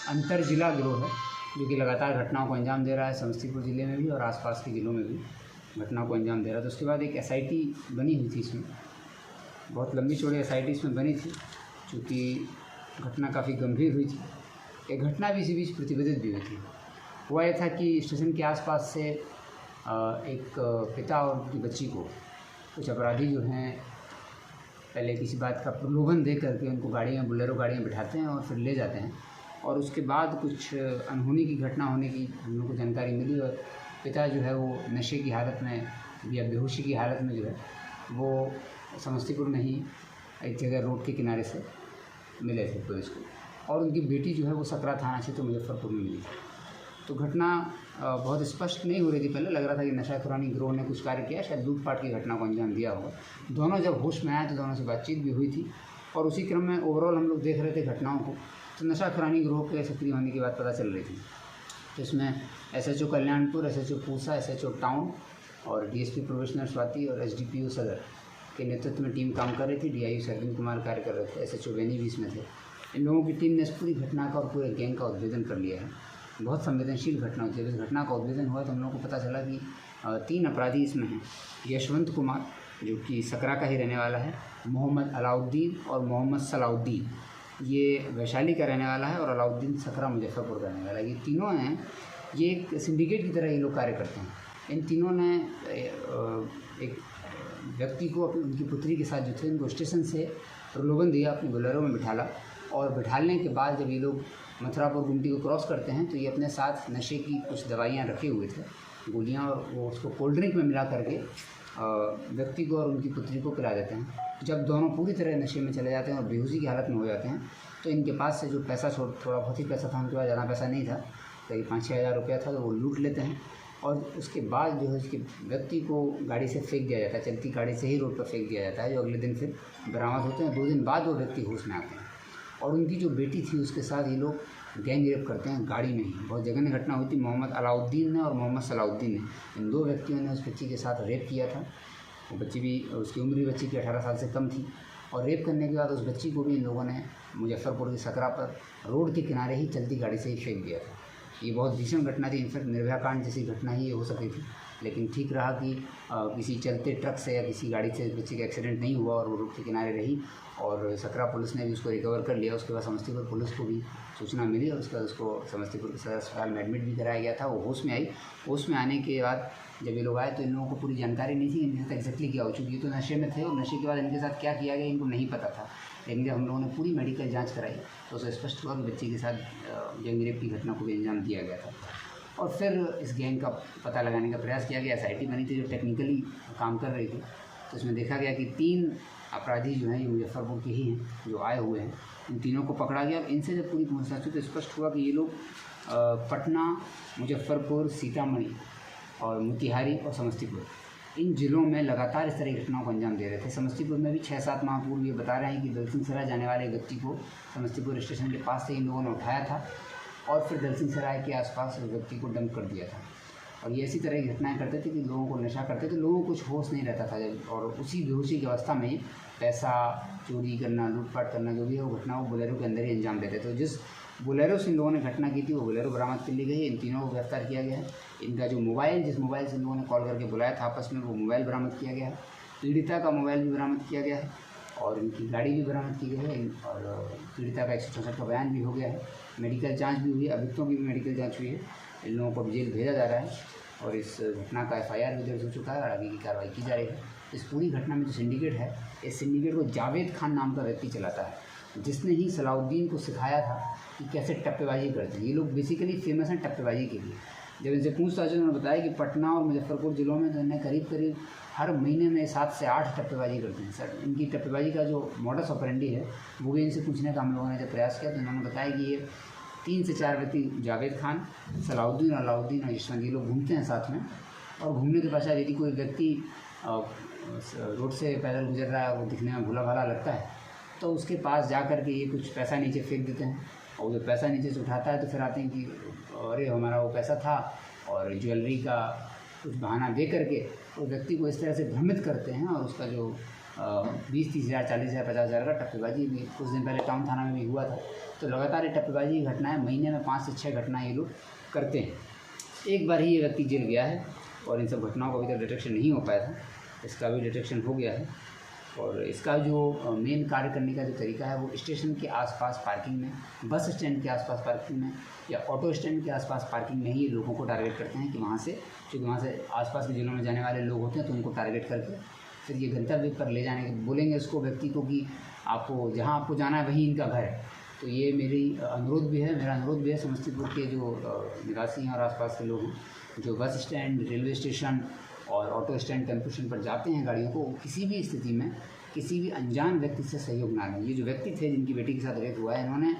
अंतर जिला गिरोह है जो कि लगातार घटनाओं को अंजाम दे रहा है, समस्तीपुर ज़िले में भी और आसपास के ज़िलों में भी घटनाओं को अंजाम दे रहा है। तो उसके बाद एक एसआईटी बनी हुई थी, इसमें बहुत लंबी चौड़ी एसआईटी इसमें बनी थी, चूँकि घटना काफ़ी गंभीर हुई थी। एक घटना भी इसी बीच प्रतिवेदित भी हुई थी। हुआ यह था कि स्टेशन के आसपास से एक पिता और उनकी बच्ची को कुछ अपराधी जो हैं पहले किसी बात का प्रलोभन दे करके उनको गाड़ी में, बोलेरो गाड़ी में बिठाते हैं और फिर ले जाते हैं, और उसके बाद कुछ अनहोनी की घटना होने की हम लोग को जानकारी मिली और पिता जो है वो नशे की हालत में या बेहोशी की हालत में जो है वो समस्तीपुर में ही एक जगह रोड के किनारे से मिले थे पुलिस को, और उनकी बेटी जो है वो सकरा थाना क्षेत्र मुजफ्फरपुर में मिली। तो घटना बहुत स्पष्ट नहीं हो रही थी, पहले लग रहा था कि नशाखुरानी गिरोह ने कुछ कार्य किया, शायद लूटपाट की घटना को अंजाम दिया होगा। दोनों जब होश में आए तो दोनों से बातचीत भी हुई थी, और उसी क्रम में ओवरऑल हम लोग देख रहे थे घटनाओं को, तो नशाखुरानी गिरोह के सक्रिय होने की बात पता चल रही थी। तो इसमें SHO Kalyanpur, SHO Pusa, SHO town और डीएसपी प्रोबेशनर स्वाति और एसडीपीओ सदर के नेतृत्व में टीम काम कर रही थी। डीआईओ सरविंद कुमार कार्य कर रहे थे, एसएचओ वेनी भी इसमें थे। इन लोगों की टीम ने इस पूरी घटना का और पूरे गैंग का उद्भेदन कर लिया है। बहुत संवेदनशील घटना होती है। जब इस घटना का उद्भेदन हुआ तो हम लोगों को पता चला कि 3 अपराधी इसमें हैं। यशवंत कुमार जो कि सकरा का ही रहने वाला है, मोहम्मद अलाउद्दीन और मोहम्मद सलाउद्दीन ये वैशाली का रहने वाला है, और अलाउद्दीन सकरा मुजफ्फरपुर का रहने वाला है। ये तीनों हैं, ये एक सिंडिकेट की तरह ये लोग कार्य करते हैं। इन तीनों ने एक व्यक्ति को अपनी उनकी पुत्री के साथ जो थे उनको स्टेशन से प्रलोभन दिया, अपनी बोलेरो में बिठाला, और बिठालने के बाद जब ये लोग मथुरापुर गुमटी को क्रॉस करते हैं तो ये अपने साथ नशे की कुछ दवाइयाँ रखे हुए थे, गोलियाँ, और वो उसको कोल्ड ड्रिंक में मिला करके व्यक्ति को और उनकी पुत्री को पिला देते हैं। जब दोनों पूरी तरह नशे में चले जाते हैं और बेहोशी की हालत में हो जाते हैं तो इनके पास से जो पैसा थोड़ा बहुत ही पैसा था, उनके पास ज़्यादा पैसा नहीं था, करीब 5-6 हज़ार रुपया था, तो वो लूट लेते हैं। और उसके बाद जो है उसके व्यक्ति को गाड़ी से फेंक दिया जाता है, चलती गाड़ी से ही रोड पर फेंक दिया जाता है, जो अगले दिन फिर बरामद होते हैं। 2 दिन बाद वो व्यक्ति होश में आते हैं, और उनकी जो बेटी थी उसके साथ ये लोग गैंग रेप करते हैं गाड़ी में ही। बहुत जघन्य घटना हुई थी। मोहम्मद अलाउद्दीन ने और मोहम्मद सलाउद्दीन ने, इन 2 व्यक्तियों ने उस बच्ची के साथ रेप किया था। वो बच्ची भी, उसकी उम्र भी बच्ची की 18 साल से कम थी, और रेप करने के बाद उस बच्ची को भी इन लोगों ने मुजफ्फरपुर की सकरा पर रोड के किनारे ही चलती गाड़ी से ही फेंक दिया था। ये बहुत भीषण घटना थी। इनफैक्ट निर्भया कांड जैसी घटना ही हो सकती थी, लेकिन ठीक रहा कि किसी चलते ट्रक से या किसी गाड़ी से बच्चे का एक्सीडेंट नहीं हुआ और वो रोड के किनारे रही, और सकरा पुलिस ने भी उसको रिकवर कर लिया। उसके बाद समस्तीपुर पुलिस को भी सूचना मिली और उसके बाद उसको समस्तीपुर के सदर अस्पताल में एडमिट भी कराया गया था। वो होश में आई। होश में आने के बाद जब ये लोग आए तो इन लोगों को पूरी जानकारी नहीं थी इनके साथ एग्जैक्टली क्या हो चुकी। ये तो नशे में थे, और नशे के बाद इनके साथ क्या किया गया इनको नहीं पता था। लेकिन जब हम लोगों ने पूरी मेडिकल जाँच कराई तो उसे स्पष्ट हुआ कि बच्ची के साथ गैंग रेप की घटना को भी अंजाम दिया गया था। और फिर इस गैंग का पता लगाने का प्रयास किया गया। एसआईटी बनी थी जो टेक्निकली काम कर रही थी। तो इसमें देखा गया कि 3 अपराधी जो हैं ये मुजफ्फरपुर के ही हैं जो आए हुए हैं। इन तीनों को पकड़ा गया। इनसे जब पूरी पूछताछ हुई तो स्पष्ट हुआ कि ये लोग पटना, मुजफ्फरपुर, सीतामढ़ी और मोतिहारी और समस्तीपुर, इन ज़िलों में लगातार इस तरह की घटनाओं को अंजाम दे रहे थे। समस्तीपुर में भी 6-7 माह पूर्व ये बता रहे हैं कि दलसिंह सराय जाने वाले व्यक्ति को समस्तीपुर स्टेशन के पास से इन लोगों ने उठाया था, और फिर दलसिंह सराय के आसपास व्यक्ति को डंप कर दिया था। और ये इसी तरह की घटनाएं करते थे कि लोगों को नशा करते थे, लोगों को कुछ होश नहीं रहता था जब, और उसी बेहोशी की अवस्था में ही पैसा चोरी करना, लूटपाट करना, जो भी है वो घटना वो बोलेरो के अंदर ही अंजाम देते थे। तो जिस बोलेरो से इन लोगों ने घटना की थी वो बोलेरो बरामद कर ली गई है। इन तीनों को गिरफ्तार किया गया है। इनका जो मोबाइल, जिस मोबाइल से इन लोगों ने कॉल करके बुलाया था आपस में, वो मोबाइल बरामद किया गया है। पीड़िता का मोबाइल भी बरामद किया गया है, और इनकी गाड़ी भी बरामद की गई है, और पीड़िता का 164 का बयान भी हो गया है। मेडिकल जांच भी हुई है, अभियुक्तों की भी मेडिकल जांच हुई है। इन लोगों को जेल भेजा जा रहा है, और इस घटना का एफआईआर भी दर्ज हो चुका है और आगे की कार्रवाई की जा रही है। इस पूरी घटना में जो सिंडिकेट है, इस सिंडिकेट को जावेद खान नाम का व्यक्ति चलाता है, जिसने ही सलाउद्दीन को सिखाया था कि कैसे टप्पेबाजी करते हैं। ये लोग बेसिकली फेमस हैं टप्पेबाजी के लिए। जब इनसे पूछताछ उन्होंने बताया कि पटना और मुजफ्फरपुर ज़िलों में तो इन्हें करीब हर महीने में 7 से 8 टप्पेबाजी करते हैं। सर, इनकी टप्पेबाजी का जो मॉडस ऑपरेंडी है वो भी इनसे पूछने का हम लोगों ने जब प्रयास किया तो इन्होंने बताया कि ये 3 से 4 व्यक्ति, जावेद खान, सलाउद्दीन, अलाउद्दीन और यशवंत, ये लोग घूमते हैं साथ में। और घूमने के पश्चात यदि कोई व्यक्ति रोड से पैदल गुजर रहा है, वो दिखने में भोला भाला लगता है, तो उसके पास जा कर के ये कुछ पैसा नीचे फेंक देते हैं, और जो पैसा नीचे से उठाता है तो फिर आते हैं कि अरे हमारा वो पैसा था, और ज्वेलरी का कुछ बहाना दे करके उस व्यक्ति को इस तरह से भ्रमित करते हैं, और उसका जो 20-30 हज़ार, 40 हज़ार, 50 हज़ार का टप्पेबाजी भी कुछ दिन पहले टाउन थाना में भी हुआ था। तो लगातार ये टप्पेबाजी की घटनाएँ महीने में 5 से 6 घटनाएँ ये लोग करते हैं। एक बार ही ये व्यक्ति जेल गया है और इन सब घटनाओं का अभी तक डिटेक्शन नहीं हो पाया था, इसका भी डिटेक्शन हो गया है। और इसका जो मेन कार्य करने का जो तरीका है वो स्टेशन के आसपास पार्किंग में, बस स्टैंड के आसपास पार्किंग में या ऑटो स्टैंड के आसपास पार्किंग में ही लोगों को टारगेट करते हैं कि वहाँ से, क्योंकि वहाँ से आसपास के जिलों में जाने वाले लोग होते हैं, तो उनको टारगेट करके फिर ये गंतव्य पर ले जाने बोलेंगे उसको, व्यक्ति को, कि आपको जहाँ आपको जाना है वहीं इनका घर है। तो ये मेरा अनुरोध भी है समस्तीपुर के जो निवासी हैं और आसपास के लोग हैं, जो बस स्टैंड, रेलवे स्टेशन और ऑटो स्टैंड, टेम्पो स्टैंड पर जाते हैं गाड़ियों को, किसी भी स्थिति में किसी भी अनजान व्यक्ति से सहयोग ना लें। ये जो व्यक्ति थे जिनकी बेटी के साथ रेप हुआ है, इन्होंने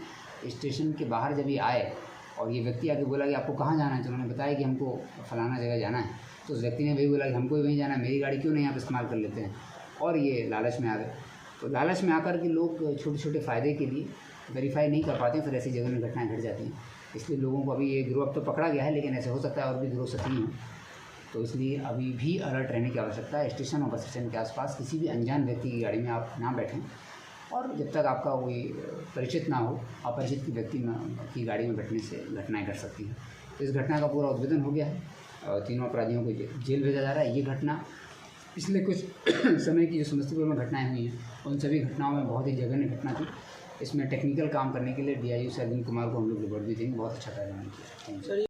स्टेशन के बाहर जब ये आए और ये व्यक्ति आके बोला कि आपको कहाँ जाना है, तो उन्होंने बताया कि हमको फलाना जगह जाना है। तो उस व्यक्ति ने वही बोला कि हमको भी वहीं जाना है, मेरी गाड़ी क्यों नहीं आप इस्तेमाल कर लेते हैं, और ये लालच में आ गए। तो लालच में आकर के लोग छोटे छोटे फ़ायदे के लिए वेरीफाई नहीं कर पाते, फिर ऐसी जगह में घटनाएँ घट जाती हैं। इसलिए लोगों को अभी ये गिरोह अब तो पकड़ा गया है, लेकिन ऐसे हो सकता है और भी गिरोह सक्रिय हों, तो इसलिए अभी भी अलर्ट रहने की आवश्यकता है। स्टेशन और बस स्टैंड के आसपास किसी भी अनजान व्यक्ति की गाड़ी में आप ना बैठें, और जब तक आपका कोई परिचित ना हो, अपरिचित की व्यक्ति की गाड़ी में बैठने से घटनाएं घट सकती हैं। तो इस घटना का पूरा उद्भेदन हो गया है और तीनों अपराधियों को जेल भेजा जा रहा है। ये घटना पिछले कुछ समय की जो समस्तीपुर में घटनाएँ हुई हैं, उन सभी घटनाओं में बहुत ही जघन्य घटना थी। इसमें टेक्निकल काम करने के लिए DIU से अरविंद कुमार को हम लोग रिवॉर्ड भी देंगे, बहुत अच्छा कार्य किया।